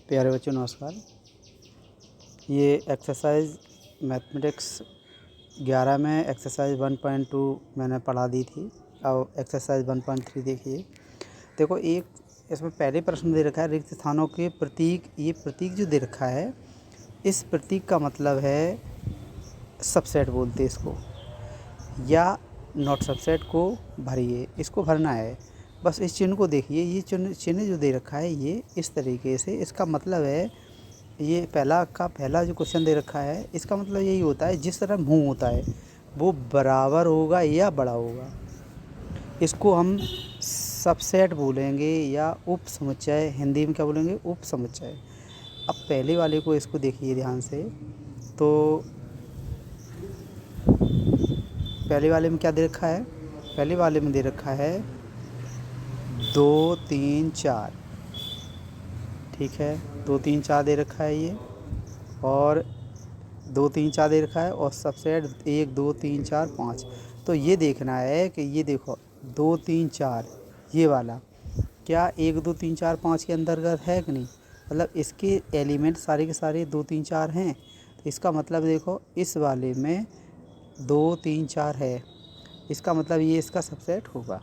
प्यारे बच्चों नमस्कार। ये एक्सरसाइज मैथमेटिक्स 11 में एक्सरसाइज 1.2 मैंने पढ़ा दी थी। अब एक्सरसाइज 1.3 देखिए। देखो, एक इसमें पहले प्रश्न दे रखा है रिक्त स्थानों के प्रतीक। ये प्रतीक जो दे रखा है, इस प्रतीक का मतलब है सबसेट बोलते हैं इसको, या नॉट सबसेट को भरिए, इसको भरना है। बस इस चिन्ह को देखिए, ये चिन्ह जो दे रखा है ये इस तरीके से, इसका मतलब है ये पहला जो क्वेश्चन दे रखा है, इसका मतलब यही होता है जिस तरह मुंह होता है वो बराबर होगा या बड़ा होगा, इसको हम सबसेट बोलेंगे या उप समुच्चय। हिंदी में क्या बोलेंगे? उप समुच्चय। अब पहले वाले को इसको देखिए ध्यान से, तो पहले वाले में क्या दे रखा है? पहले वाले में दे रखा है 2 3 4, ठीक है, 2 3 4 दे रखा है ये, और 2 3 4 दे रखा है, और सबसेट 1 2 3 4 5। तो ये देखना है कि ये देखो 2 3 4 ये वाला क्या 1 2 3 4 5 के अंतर्गत है कि नहीं? मतलब इसके एलिमेंट सारे के सारे 2 3 4 हैं, तो इसका मतलब देखो इस वाले में 2 3 4 है, इसका मतलब ये इसका सबसेट होगा।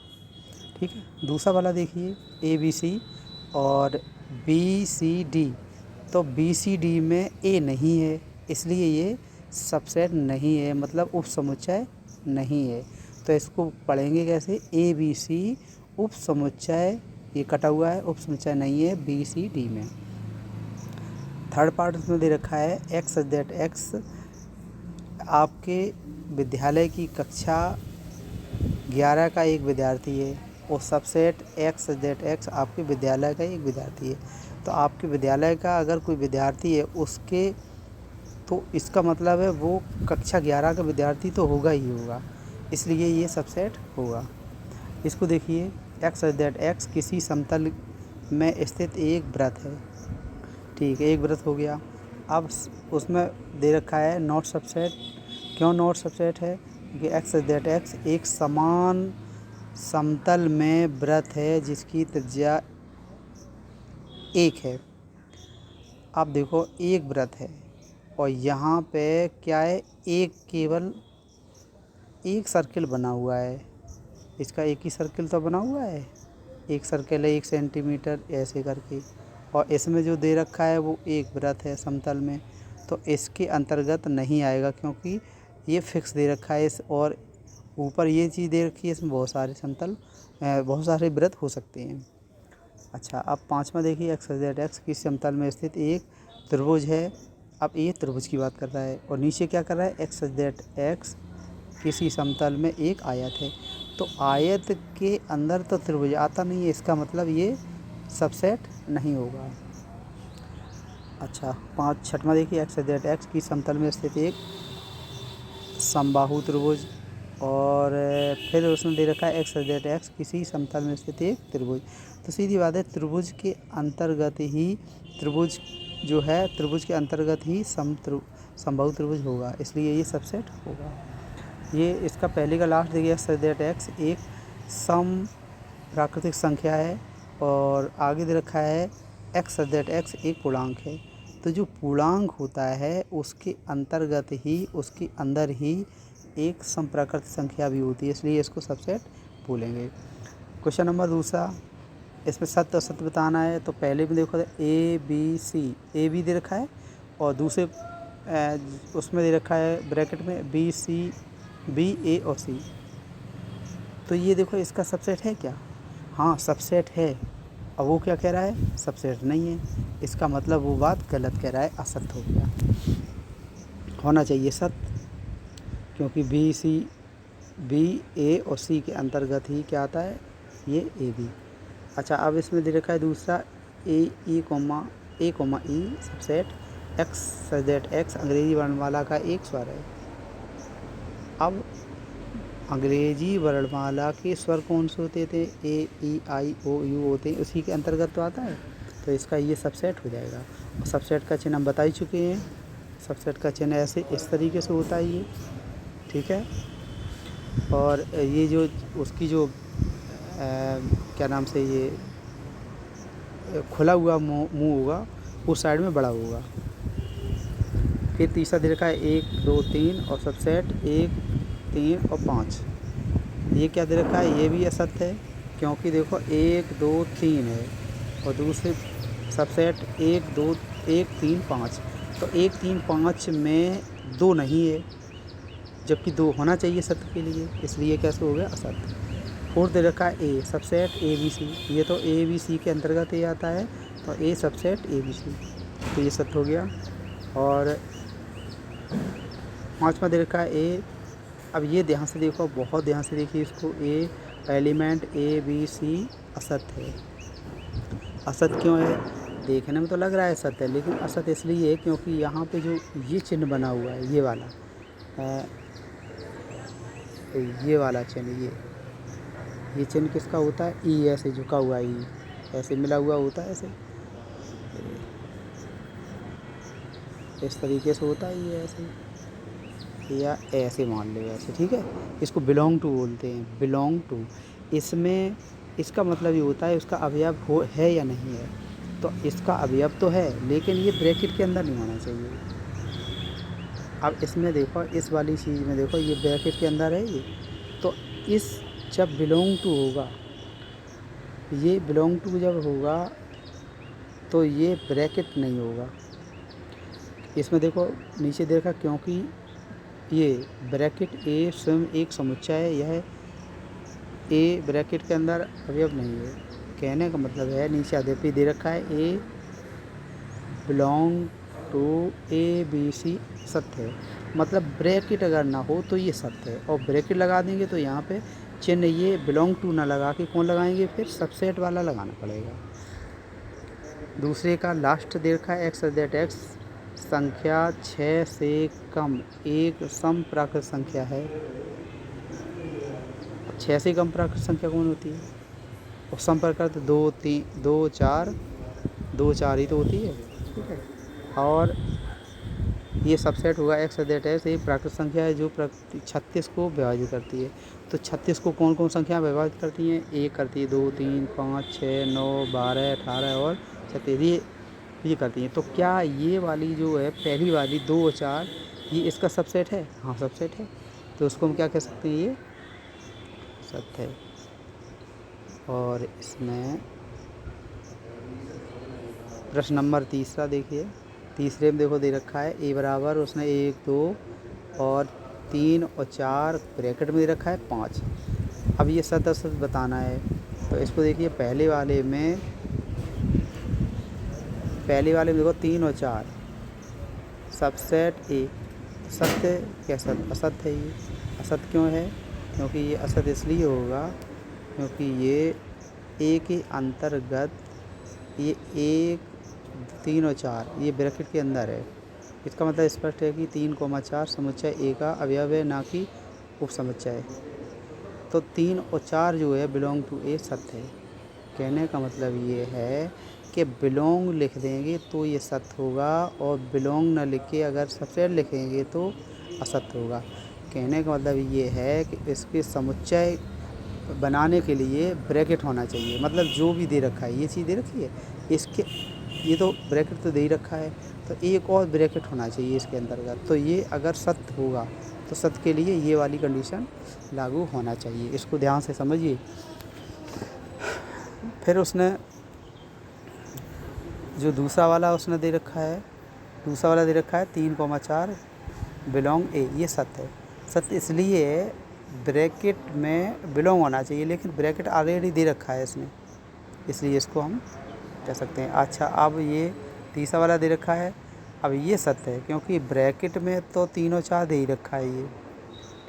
ठीक है, दूसरा वाला देखिए ABC और BCD। तो BCD में A नहीं है, इसलिए ये सबसेट नहीं है, मतलब उप समुच्चय नहीं है। तो इसको पढ़ेंगे कैसे? ABC उप समुच्चय, ये कटा हुआ है, उप समुच्चय नहीं है BCD में। थर्ड पार्ट उसमें दे रखा है x दैट x आपके विद्यालय की कक्षा 11 का एक विद्यार्थी है, और सबसेट x दैट x आपके विद्यालय का एक विद्यार्थी है। तो आपके विद्यालय का अगर कोई विद्यार्थी है उसके, तो इसका मतलब है वो कक्षा 11 का विद्यार्थी तो होगा ही होगा, इसलिए ये सबसेट होगा। इसको देखिए, x दैट x किसी समतल में स्थित एक वृत्त है, ठीक है, एक वृत्त हो गया। अब उसमें दे रखा है नॉट सबसेट। क्यों नॉट सबसेट है? क्योंकि x दैट x एक समान समतल में वृत्त है जिसकी त्रिज्या 1 है। अब देखो एक वृत्त है और यहाँ पे क्या है, केवल एक सर्किल बना हुआ है, इसका एक ही सर्किल तो बना हुआ है, एक सर्किल है 1 सेंटीमीटर ऐसे करके, और इसमें जो दे रखा है वो एक वृत्त है समतल में, तो इसके अंतर्गत नहीं आएगा क्योंकि ये फिक्स दे रखा है। और ऊपर ये चीज़ दे रखी है, इसमें बहुत सारे वृत्त हो सकते हैं। अच्छा, अब पाँचवा देखिए, x दैट x की समतल में स्थित एक त्रिभुज है। अब ये त्रिभुज की बात कर रहा है, और नीचे क्या कर रहा है? x दैट x किसी समतल में एक आयत है। तो आयत के अंदर तो त्रिभुज आता नहीं है, इसका मतलब ये सबसेट नहीं होगा। अच्छा, छठवां देखिए, x दैट x की समतल में स्थित एक समबाहु त्रिभुज, और फिर उसने दे रखा है x दैट x किसी समतल में स्थित एक त्रिभुज। तो सीधी बात है, त्रिभुज के अंतर्गत ही त्रिभुज जो है, त्रिभुज के अंतर्गत ही समबाहु त्रिभुज होगा, इसलिए ये सबसेट होगा। ये इसका पहले का लास्ट देखिए, x दैट x एक सम प्राकृतिक संख्या है, और आगे दे रखा है x दैट x एक पूर्णांक है। तो जो पूर्णांक होता है उसके अंतर्गत ही, उसके अंदर ही एक समप्राकृत संख्या भी होती है, इसलिए इसको सबसेट बोलेंगे। क्वेश्चन नंबर दूसरा, इसमें सत्य असत्य बताना है। तो पहले में देखो ABC, ए बी दे रखा है, और दूसरे उसमें दे रखा है ब्रैकेट में B A और C। तो ये देखो इसका सबसेट है क्या? हाँ, सबसेट है। अब वो क्या कह रहा है? सबसेट नहीं है, इसका मतलब वो बात गलत कह रहा है, असत्य हो गया। होना चाहिए सत्य, क्योंकि B A और C के अंतर्गत ही क्या आता है? ये AB। अच्छा, अब इसमें दे रखा है दूसरा A E, subset x that x अंग्रेजी वर्णमाला का एक स्वर है। अब अंग्रेजी वर्णमाला के स्वर कौन से होते थे? A E I O U होते हैं, उसी के अंतर्गत तो आता है, तो इसका ये सबसेट हो जाएगा। और सबसेट का चिन्ह हम बता ही चुके हैं, सबसेट का चिन्ह ऐसे इस तरीके से होता है ये, ठीक है। और ये जो उसकी जो क्या नाम से, ये खुला हुआ मुंह होगा, उस साइड में बड़ा होगा। फिर तीसरा दे रखा है 1 2 3 और सबसेट 1 3 और 5। ये क्या दे रखा है, ये भी असत्य है क्योंकि देखो 1 2 3 है और दूसरे सबसेट 1 2 1 3 5। तो 1 3 5 में 2 नहीं है, जबकि 2 होना चाहिए सत्य के लिए, इसलिए कैसे हो गया असत्य। फोर्थ दे रखा है ए सबसेट ए बी सी, ये तो ए बी सी के अंतर्गत ही आता है, तो ए सबसेट ए बी सी, तो ये सत्य हो गया। और पाँचवा दे रखा है ए। अब ये ध्यान से देखो, बहुत ध्यान से देखिए इसको, ए एलिमेंट ए बी सी असत्य है। असत्य क्यों है, देखने में तो लग रहा है सत्य है, लेकिन असत्य इसलिए है क्योंकि यहाँ पे जो ये चिन्ह बना हुआ है, ये वाला चिन्ह, ये चिन्ह किसका होता है, ई, ऐसे झुका हुआ ई, ऐसे मिला हुआ होता है, ऐसे इस तरीके से होता है ये, ऐसे या ऐसे मान लो ऐसे, ठीक है। इसको बिलोंग टू बोलते हैं, बिलोंग टू। इसमें इसका मतलब ये होता है उसका अवयव है या नहीं है। तो इसका अवयव तो है लेकिन ये ब्रैकेट के अंदर नहीं होना चाहिए। अब इसमें देखो, इस वाली चीज़ में देखो, ये ब्रैकेट के अंदर है ये, तो इस जब बिलोंग टू होगा, ये बिलोंग टू जब होगा तो ये ब्रैकेट नहीं होगा। इसमें देखो नीचे देखा, क्योंकि ये ब्रैकेट ए स्वयं एक समुच्चय है, यह ए ब्रैकेट के अंदर अवयव नहीं है। कहने का मतलब है, नीचे अध्यपी दे रखा है A belong to A B C सत्य है, मतलब ब्रैकेट अगर ना हो तो ये सत्य है। और ब्रैकेट लगा देंगे तो यहाँ पे चिन्ह ये बिलोंग टू ना लगा के कौन लगाएंगे, फिर सबसेट वाला लगाना पड़ेगा। दूसरे का लास्ट दे रखा है एक्स दैट एक्स संख्या 6 से कम एक सम प्राकृत संख्या है। 6 से कम प्राकृत संख्या कौन होती है, और सम प्राकृत 2 3 2 4 2 4 ही तो होती है, ठीक है। और ये सबसेट होगा एक्स दैट एक्स, ये प्राकृत संख्या है जो 36 को विभाजित करती है। तो 36 को कौन कौन संख्या विभाजित करती हैं, 1 करती है, 2 3 5 6 9 12 18 और 37 ये करती हैं। तो क्या ये वाली जो है पहली वाली 2 और 4 ये इसका सबसेट है, हाँ सबसेट है, तो उसको हम क्या कह सकते हैं, ये सत्य है। और इसमें प्रश्न नंबर तीसरा देखिए, तीसरे में देखो दे रखा है ए बराबर, उसने 1 2 और 3 और 4 ब्रैकेट में दे रखा है 5। अब ये सत्य असत्य बताना है, तो इसको देखिए पहले वाले में देखो 3 और 4 सबसेट ए सत्य, क्या सत्य असत्य है, ये असत्य क्यों है, क्योंकि ये असत्य इसलिए होगा क्योंकि ये ए के अंतर्गत ये 1 3 और 4 ये ब्रैकेट के अंदर है। इसका मतलब स्पष्ट है कि 3, 4 समुच्चय ए का अवयव है, ना कि उप समुच्चय। तो 3 और 4 जो है बिलोंग टू ए सत्य है। कहने का मतलब ये है कि बिलोंग लिख देंगे तो ये सत्य होगा, और बिलोंग न लिख के अगर सबसेट लिखेंगे तो असत्य होगा। कहने का मतलब ये है कि इसके समुच्चय बनाने के लिए ब्रैकेट होना चाहिए, मतलब जो भी दे रखा है, ये चीज़ दे रखी है इसके, ये तो ब्रैकेट तो दे ही रखा है, तो एक और ब्रैकेट होना चाहिए इसके अंतर्गत। तो ये अगर सत्य होगा तो सत्य के लिए ये वाली कंडीशन लागू होना चाहिए, इसको ध्यान से समझिए। फिर उसने जो दूसरा वाला उसने दे रखा है, दूसरा वाला दे रखा है 3, 4 बिलोंग ए, ये सत्य है। सत्य इसलिए ब्रैकेट में बिलोंग होना चाहिए, लेकिन ब्रैकेट ऑलरेडी दे रखा है इसने, इसलिए इसको हम कह सकते हैं। अच्छा, अब ये तीसरा वाला दे रखा है, अब ये सत्य है क्योंकि ब्रैकेट में तो 3 और 4 दे ही रखा है ये,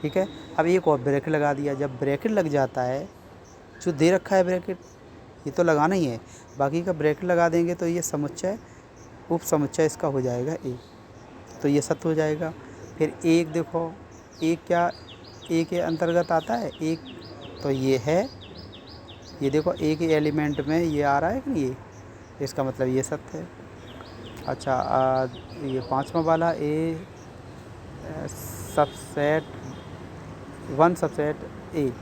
ठीक है। अब एक और ब्रैकेट लगा दिया, जब ब्रैकेट लग जाता है, जो दे रखा है ब्रैकेट ये तो लगाना ही है, बाकी का ब्रैकेट लगा देंगे तो ये समुच्चय उप समुच्चय इसका हो जाएगा ए, तो ये सत्य हो जाएगा। फिर एक देखो, एक क्या ए के अंतर्गत आता है एक, तो ये है, ये देखो ए के एलिमेंट में ये आ रहा है कि नहीं, ये इसका मतलब ये सत्य है। अच्छा, ये पांचवा वाला ए सबसेट 1 सबसेट ए,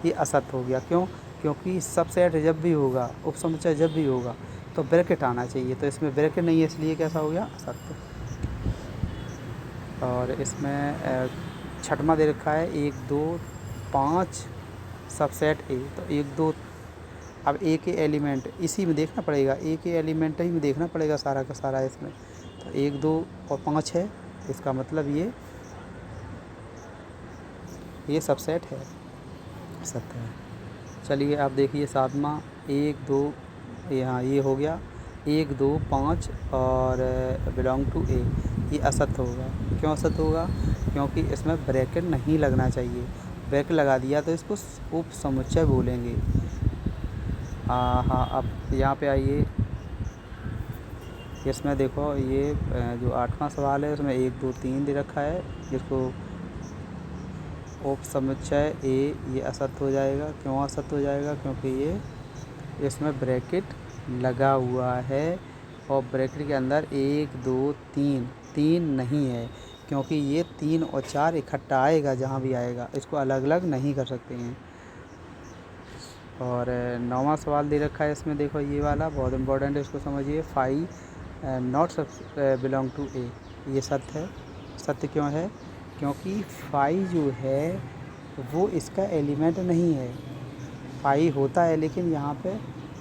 ये असत्य हो गया। क्यों, क्योंकि सबसेट जब भी होगा, उप समुच्चय जब भी होगा, तो ब्रैकेट आना चाहिए, तो इसमें ब्रैकेट नहीं है इसलिए कैसा हो गया, असत्य। और इसमें छठवां दे रखा है 1 2 5 सबसेट ए, तो 1 2, अब ए के एलिमेंट इसी में देखना पड़ेगा, ए के एलिमेंट ही में देखना पड़ेगा सारा का सारा इसमें। तो 1 2 और 5 है, इसका मतलब ये सबसेट है, सत्य है। चलिए आप देखिए सातवां 1 2, यहाँ ये हो गया 1 2 5 और बिलोंग टू ए, ये असत्य होगा। क्यों असत्य होगा? क्योंकि इसमें ब्रैकेट नहीं लगना चाहिए, ब्रैकेट लगा दिया तो इसको उप समुच्चय बोलेंगे। हाँ, अब यहाँ पे आइए, इसमें देखो ये जो 8वां सवाल है उसमें 1 2 3 दे रखा है, जिसको उप समुच्चय ए, ये असत्य हो जाएगा। क्यों असत्य हो जाएगा? क्योंकि ये इसमें ब्रैकेट लगा हुआ है और ब्रैकेट के अंदर 1 2 3 नहीं है, क्योंकि ये 3 और 4 इकट्ठा आएगा जहाँ भी आएगा, इसको अलग अलग नहीं कर सकते हैं। और 9वां सवाल दे रखा है इसमें, देखो ये वाला बहुत इम्पोर्टेंट है, इसको समझिए। 5 नॉट बिलोंग टू ए, ये सत्य है। सत्य क्यों है? क्योंकि 5 जो है वो इसका एलिमेंट नहीं है। 5 होता है लेकिन यहाँ पे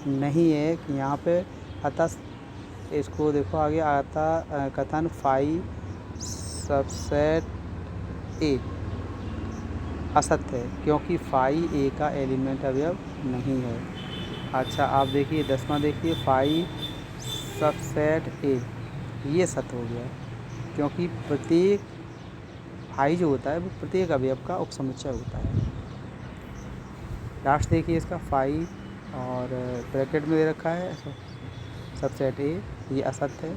नहीं है, कि यहाँ पे अतः इसको देखो आगे आता कथन 5 सबसेट ए असत्य है, क्योंकि 5 ए का एलिमेंट अवयव नहीं है। अच्छा आप देखिए 10वां देखिए, 5 सबसेट ए, ये सत्य हो गया, क्योंकि प्रत्येक 5 जो होता है वो प्रत्येक अवयव का उपसमुच्चय होता है। लास्ट देखिए इसका 5 और ब्रैकेट में दे रखा है सबसेट ए, ये असत्य है।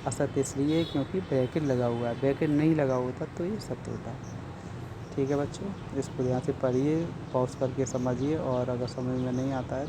असत्य इसलिए क्योंकि ब्रैकेट लगा हुआ है, ब्रैकेट नहीं लगा होता तो ये सत्य होता है। ठीक है बच्चों, इसको ध्यान से पढ़िए, पॉज करके समझिए, और अगर समझ में नहीं आता है